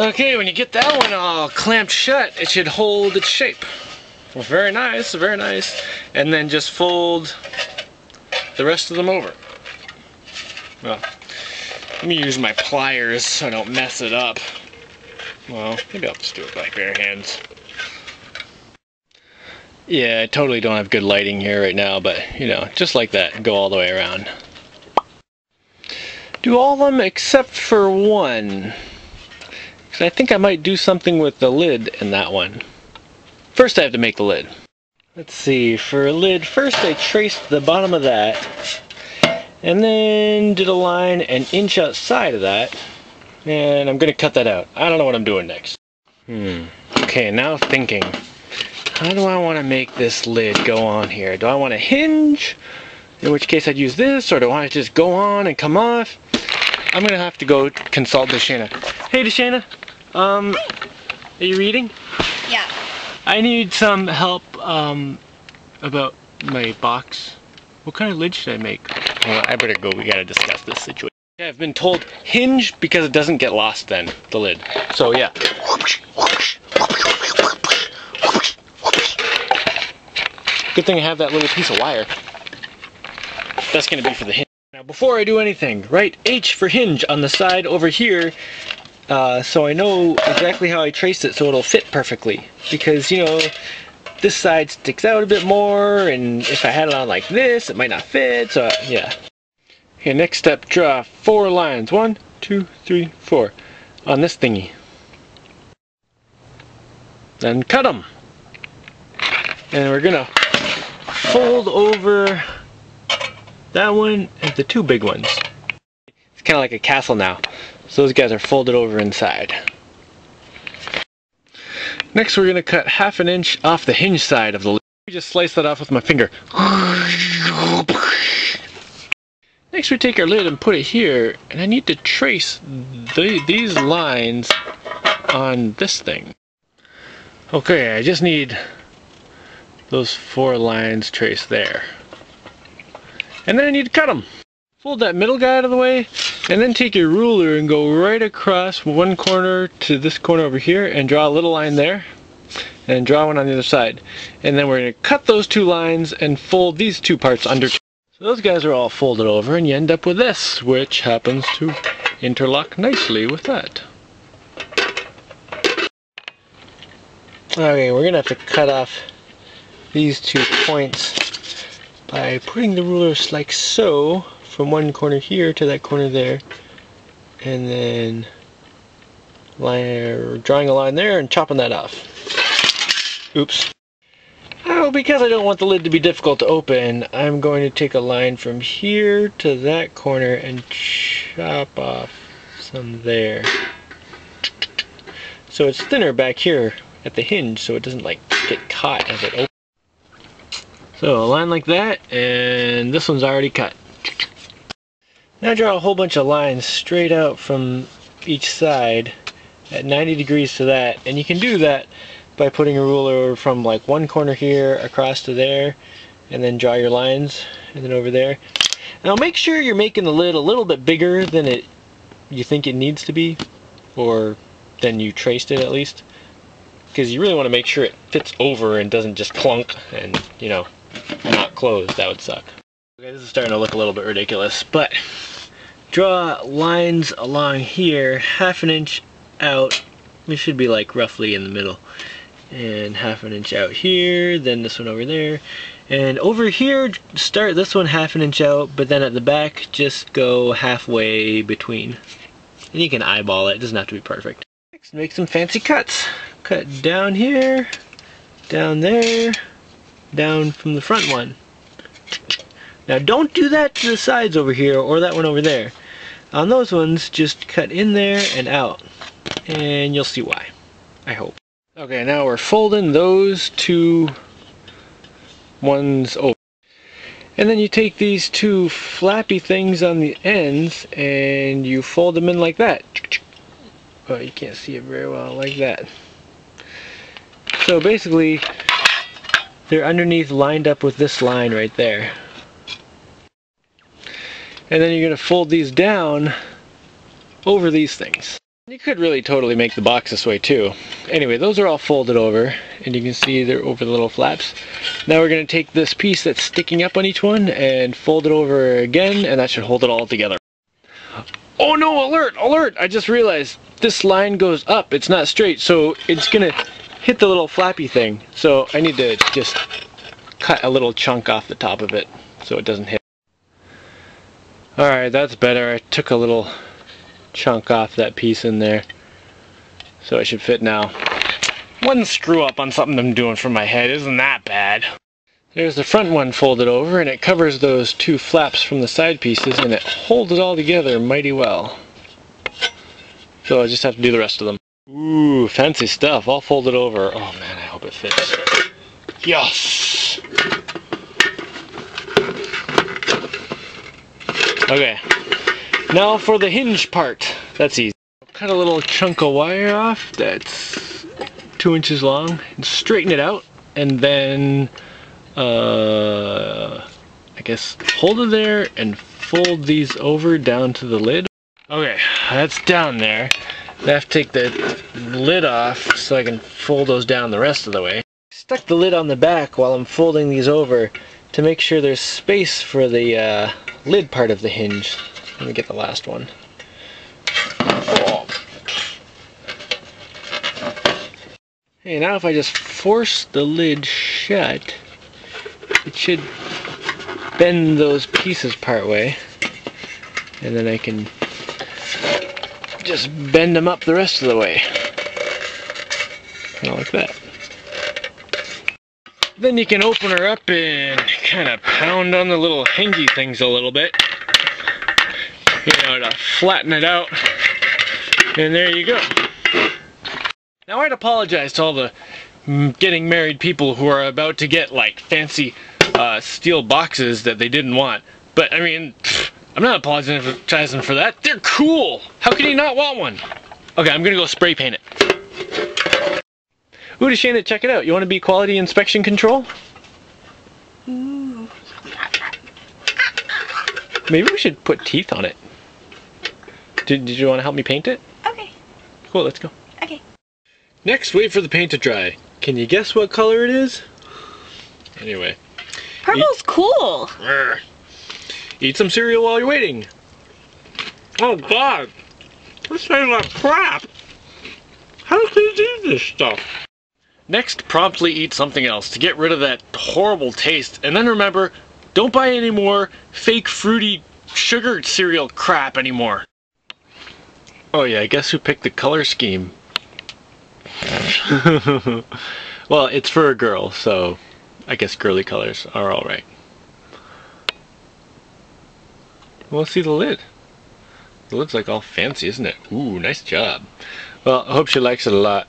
Okay, when you get that one all clamped shut, it should hold its shape. Well, very nice, very nice. And then just fold the rest of them over. Well, let me use my pliers so I don't mess it up. Well, maybe I'll just do it by bare hands. Yeah, I totally don't have good lighting here right now, but you know, just like that, go all the way around. Do all of them except for one. Because I think I might do something with the lid in that one. First I have to make the lid. Let's see, for a lid, first I traced the bottom of that, and then did a line an inch outside of that, and I'm going to cut that out. I don't know what I'm doing next. Okay, now thinking. How do I want to make this lid go on here? Do I want a hinge? In which case I'd use this, or do I want to just go on and come off? I'm going to have to go consult Deshana. Hey Deshana, are you reading? Yeah. I need some help about my box. What kind of lid should I make? Well, I better go, we gotta discuss this situation. I've been told hinge because it doesn't get lost then, the lid. So yeah. Good thing I have that little piece of wire. That's going to be for the hinge. Now before I do anything, write H for hinge on the side over here so I know exactly how I traced it so it'll fit perfectly. Because, you know, this side sticks out a bit more, and if I had it on like this, it might not fit, so yeah. Okay, next step, draw 4 lines. 1, 2, 3, 4 on this thingy. Then cut them. And we're gonna fold over that one and the 2 big ones. It's kind of like a castle now. So those guys are folded over inside. Next we're gonna cut 1/2 inch off the hinge side of the lid. Just slice that off with my finger. Next we take our lid and put it here, and I need to trace these lines on this thing. Okay, I just need those 4 lines traced there. And then I need to cut them. Fold that middle guy out of the way, and then take your ruler and go right across one corner to this corner over here and draw a little line there. And draw one on the other side. And then we're going to cut those 2 lines and fold these 2 parts under. So those guys are all folded over, and you end up with this, which happens to interlock nicely with that. Okay, we're going to have to cut off these 2 points by putting the rulers like so from one corner here to that corner there, and then drawing a line there and chopping that off. Oops. Oh, because I don't want the lid to be difficult to open, I'm going to take a line from here to that corner and chop off some there. So it's thinner back here at the hinge, so it doesn't like get caught as it opens. So a line like that, and this one's already cut. Now draw a whole bunch of lines straight out from each side at 90 degrees to that, and you can do that by putting a ruler from like one corner here across to there, and then draw your lines, and then over there. Now make sure you're making the lid a little bit bigger than you think it needs to be, or than you traced it at least, because you really want to make sure it fits over and doesn't just clunk and, you know, not close. That would suck. Okay, this is starting to look a little bit ridiculous, but draw lines along here 1/2 inch out. It should be like roughly in the middle, and 1/2 inch out here, then this one over there, and over here start this one 1/2 inch out, but then at the back just go halfway between, and you can eyeball it. It doesn't have to be perfect. Next, make some fancy cuts. Cut down here, down there, down from the front one. Now don't do that to the sides over here or that one over there. On those ones, just cut in there and out, and you'll see why, I hope. Okay, now we're folding those 2 ones over. And then you take these 2 flappy things on the ends and you fold them in like that. Oh, you can't see it very well, like that. So basically, they're underneath lined up with this line right there. And then you're going to fold these down over these things. You could really totally make the box this way too. Anyway, those are all folded over, and you can see they're over the little flaps. Now we're going to take this piece that's sticking up on each one and fold it over again, and that should hold it all together. Oh no, alert, alert! I just realized this line goes up, it's not straight, so it's going to hit the little flappy thing. So I need to just cut a little chunk off the top of it so it doesn't hit. Alright, that's better. I took a little chunk off that piece in there, so it should fit now. One screw up on something I'm doing for my head isn't that bad. There's the front one folded over, and it covers those two flaps from the side pieces, and it holds it all together mighty well. So I just have to do the rest of them. Ooh, fancy stuff, all folded over. Oh man, I hope it fits. Yes! Okay. Now for the hinge part. That's easy. Cut a little chunk of wire off that's 2 inches long and straighten it out, and then I guess hold it there and fold these over down to the lid. Okay, that's down there. I have to take the lid off so I can fold those down the rest of the way. Stuck the lid on the back while I'm folding these over to make sure there's space for the lid part of the hinge. Let me get the last one. Oh. Hey, now if I just force the lid shut, it should bend those pieces part way, and then I can just bend them up the rest of the way. Kind of like that. Then you can open her up and kind of pound on the little hingy things a little bit, you know, to flatten it out, and there you go. Now I'd apologize to all the getting married people who are about to get like fancy steel boxes that they didn't want, but I mean, I'm not apologizing for that. They're cool! How can you not want one? Okay, I'm gonna go spray paint it. Ooh, Shana, check it out. You want to be quality inspection control? Ooh. Maybe we should put teeth on it. Did you want to help me paint it? Okay. Cool, let's go. Okay. Next, wait for the paint to dry. Can you guess what color it is? Anyway. Purple's cool. Eat some cereal while you're waiting. Oh God, this tastes like crap. How can you do this stuff? Next, promptly eat something else to get rid of that horrible taste. And then remember, don't buy any more fake fruity sugar cereal crap anymore. Oh yeah, guess who picked the color scheme? Well, it's for a girl, so I guess girly colors are alright. Well, let's see the lid. The lid's like all fancy, isn't it? Ooh, nice job. Well, I hope she likes it a lot.